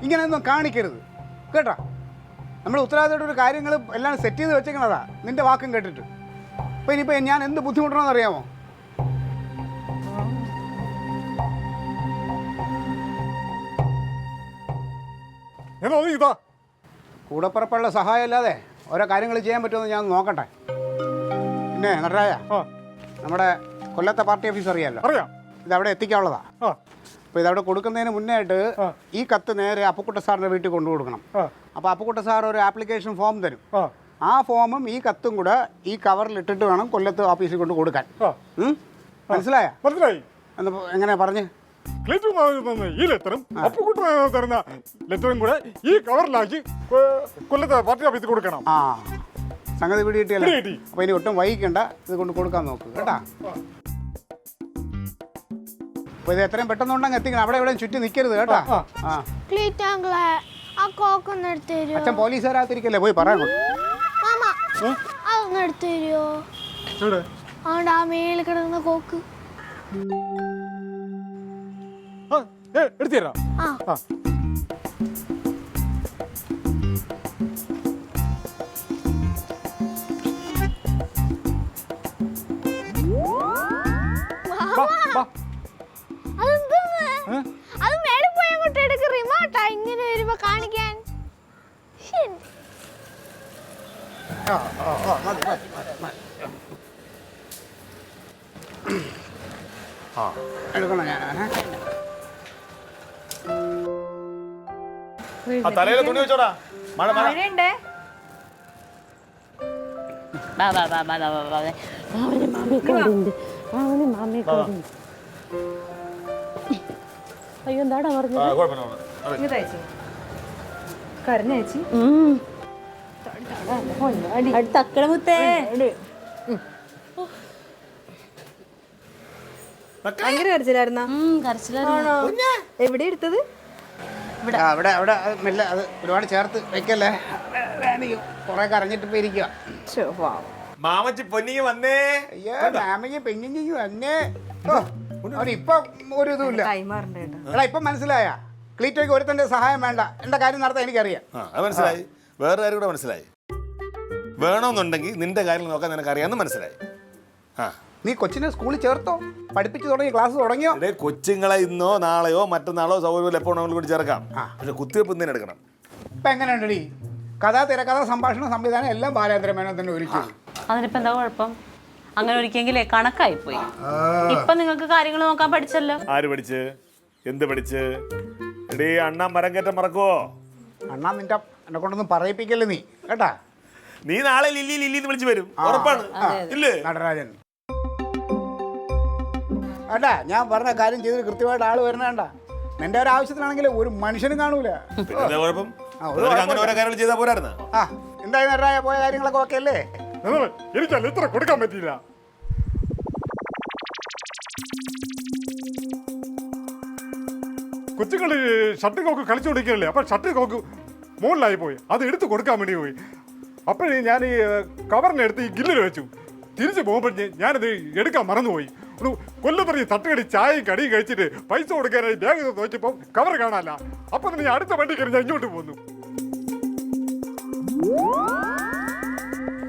ഇങ്ങനെയൊന്നും കാണിക്കരുത് കേട്ടോ. നമ്മൾ ഉത്തരവാദിത്തമായിട്ട് ഒരു കാര്യങ്ങൾ എല്ലാം സെറ്റ് ചെയ്ത് വെച്ചേക്കണതാ നിൻ്റെ വാക്കും കേട്ടിട്ട്. അപ്പോൾ ഇനിയിപ്പോൾ ഞാൻ എന്ത് ബുദ്ധിമുട്ടണമെന്ന് അറിയാമോ? ഇതാ കൂടപ്പുറപ്പുള്ള സഹായം അല്ലാതെ ഓരോ കാര്യങ്ങൾ ചെയ്യാൻ പറ്റുമെന്ന് ഞാൻ നോക്കട്ടെ. പിന്നെ നടരാജ, നമ്മുടെ കൊല്ലത്തെ പാർട്ടി ഓഫീസ് അറിയാമല്ലോ, അറിയാം. ഇതവിടെ എത്തിക്കാനുള്ളതാ. അപ്പോൾ ഇതവിടെ കൊടുക്കുന്നതിന് മുന്നേ ആയിട്ട് ഈ കത്ത് നേരെ അപ്പുക്കുട്ട സാറിൻ്റെ വീട്ടിൽ കൊണ്ടു കൊടുക്കണം. അപ്പോൾ അപ്പുക്കുട്ട സാർ ഒരു ആപ്ലിക്കേഷൻ ഫോം തരും. ആ ഫോമും ഈ കത്തും കൂടെ ഈ കവറിൽ ഇട്ടിട്ട് വേണം കൊല്ലത്ത് ഓഫീസിൽ കൊണ്ട് കൊടുക്കാൻ. മനസ്സിലായോ? മനസ്സിലായി. എങ്ങനെ പറഞ്ഞ് ഈ ലെറ്ററും അപ്പുക്കുട്ട തരുന്ന ലെറ്ററും കൂടെ ഈ കവറിലാക്കി കൊല്ലത്തെ പാർട്ടി ഓഫീസിൽ കൊടുക്കണം. ആ സംഗതി പിടി കിട്ടിയല്ലോ. അപ്പോൾ ഇനി ഒട്ടും വൈകിക്കണ്ട, ഇത് കൊണ്ട് കൊടുക്കാൻ നോക്ക് കേട്ടാ. അപ്പോൾ ഇത് എത്രയും പെട്ടെന്നുണ്ടെങ്കിൽ എത്തിക്കണം. അവിടെ എവിടെയും ചുറ്റി നിൽക്കരുത് കേട്ടാ. അച്ഛൻ പോലീസുകാരാത്തിരിക്കല്ലേ, പോയി പറയാൻ. അതൊന്ന് എടുത്തു തരുമോ? ആണ്ട് ആ മേളിൽ കിടക്കുന്ന കോക്ക് എടുത്തു തരാം. അത് മേളിൽ പോയി അങ്ങോട്ട് എടുക്ക. റിമോട്ടാ ഇങ്ങനെ വരുമ്പോ കാണിക്കാൻ. എടുക്കണം ഞാൻ. തലയിലെ തുണി വെച്ചോടാ, മഴ മഴയുണ്ടേ. അയ്യോ എന്താടാ പറഞ്ഞത്? കരഞ്ഞേച്ചി തക്കടമുത്തേ ഭയങ്കര കരച്ചിലായിരുന്നാ? എവിടെ എടുത്തത്? അവിടെ അവിടെ മെല്ലെ അത് ഒരുപാട് ചേർത്ത് വെക്കല്ലേ, കുറെ കരഞ്ഞിട്ട് പോയി ഇരിക്കുക. മാമച്ചി പൊന്നിങ്ങി വന്നേ. അയ്യോ മാമയ്ക്ക് പെഞ്ഞിങ്ങി വന്നേ. അവനിപ്പൊ ഒരു ഇതുമില്ല. എടാ ഇപ്പം മനസ്സിലായ ക്ലീറ്റോയ്ക്ക് ഒരുത്തന്റെ സഹായം വേണ്ട, എന്റെ കാര്യം നടത്താൻ എനിക്കറിയാം. അത് മനസ്സിലായി. വേറെ കാര്യം കൂടെ മനസ്സിലായി. വേണമെന്നുണ്ടെങ്കിൽ നിന്റെ കാര്യം നോക്കാൻ നിനക്ക് അറിയാമെന്ന് മനസ്സിലായി. നീ കൊച്ചിനെ സ്കൂളിൽ ചേർത്തോ? പഠിപ്പിച്ചു തുടങ്ങി, ക്ലാസ് തുടങ്ങിയോ? കൊച്ചുങ്ങളെ ഇന്നോ നാളെയോ മറ്റന്നാളോ സൗകര്യം എപ്പോൾ കൂടി ചേർക്കാം. പക്ഷെ കുത്തിവെപ്പ് എന്തിനും എടുക്കണം. ഇപ്പൊ എങ്ങനെയുണ്ടടി? കഥ, തിരക്കഥ, സംഭാഷണ, സംവിധാനം എല്ലാം ബാലേന്ദ്ര മേനോൻ തന്നെ ഒരുക്കി. അതിനിപ്പോ എന്താ കുഴപ്പം? അങ്ങനെ ഒരിക്കലെങ്കിലേ കണക്കായി പോയി. ഇപ്പൊ നിങ്ങൾക്ക് കാര്യങ്ങൾ നോക്കാൻ പഠിച്ചല്ലോ. ആര് പഠിച്ച്? എന്ത് പഠിച്ച്? എടീ അണ്ണാൻ മരം കയറ്റം മറക്കുവോ? അണ്ണാ നിന്റെ എന്നെ കൊണ്ടൊന്നും പറയിപ്പിക്കല്ലേ നീ കേട്ടാ. നീ നാളെ ലില്ലി ലില്ലി വിളിച്ചു വരും, ഉറപ്പാണ്. ഇല്ലേ നടരാജൻ? ഏട്ടാ ഞാൻ പറഞ്ഞ കാര്യം ചെയ്തിട്ട് കൃത്യമായിട്ട് ആള് വരണേണ്ട. നിന്റെ ഒരു ആവശ്യത്തിനാണെങ്കിൽ ഒരു മനുഷ്യനും കാണൂല. കുഴപ്പം അങ്ങനെ ഓരോ കാര്യങ്ങൾ ചെയ്താൽ പോരായിരുന്നു. എന്തായി നടരാജ, പോയ കാര്യങ്ങളൊക്കെ ഓക്കെ അല്ലേ? എനിക്കല്ല ഇത്ര കൊടുക്കാൻ പറ്റിയില്ല. കൊച്ചുങ്ങൾ ഷട്ടിൽ കോക്ക് കളിച്ചു കൊടുക്കുകയല്ലേ, അപ്പൊ ഷട്ടിൽ കോക്ക് മുകളിലായി പോയി. അത് എടുത്ത് കൊടുക്കാൻ വേണ്ടി പോയി. അപ്പോഴേ ഞാൻ ഈ കവറിനെടുത്ത് ഈ ഗില്ലിൽ വെച്ചു. തിരിച്ചു പോകുമ്പോൾ ഞാനത് എടുക്കാൻ മറന്നുപോയി. കൊല്ലത്തറിഞ്ഞ് തട്ടുകടി ചായയും കടിയും കഴിച്ചിട്ട് പൈസ കൊടുക്കാനായി ബാഗ് നോക്കിയപ്പോൾ കവർ കാണാനല്ല. അപ്പൊ തന്നെ ഞാൻ അടുത്ത വണ്ടി കയറി ഞാൻ ഇങ്ങോട്ട് പോന്നു.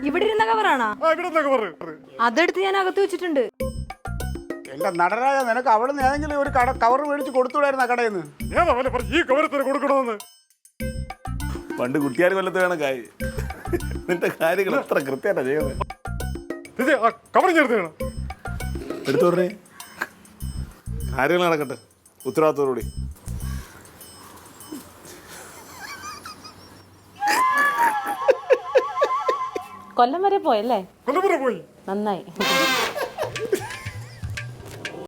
ഇവിടെ ഇരുന്ന കവറാണോ? ഇവിടെ കവർ അതെടുത്ത് ഞാൻ അകത്ത് വെച്ചിട്ടുണ്ട്. എന്റെ നടരാജ, നിനക്ക് അവിടെ നിന്ന് ഏതെങ്കിലും ഒരു കവർ മേടിച്ച് കൊടുത്തുവിടായിരുന്നു ആ കടയിൽ നിന്ന്. ഏതാ പോലെ പറഞ്ഞു ഈ കവരത്തിന് കൊടുക്കണമെന്ന്. പണ്ട് കുട്ടിയാർ കൊല്ലത്ത് വേണം കായ്. നിന്റെ കാര്യങ്ങൾ എത്ര കൃത്യമായിട്ടാ ചെയ്യുന്നത്. കവർ ചേർത്ത് വേണം എടുത്തു പറഞ്ഞേ. കാര്യങ്ങൾ നടക്കട്ടെ ഉത്തരവാദിത്തോടുകൂടി. കൊല്ലം വരെ പോയല്ലേ? കൊല്ലം വരെ പോയി. നന്നായി.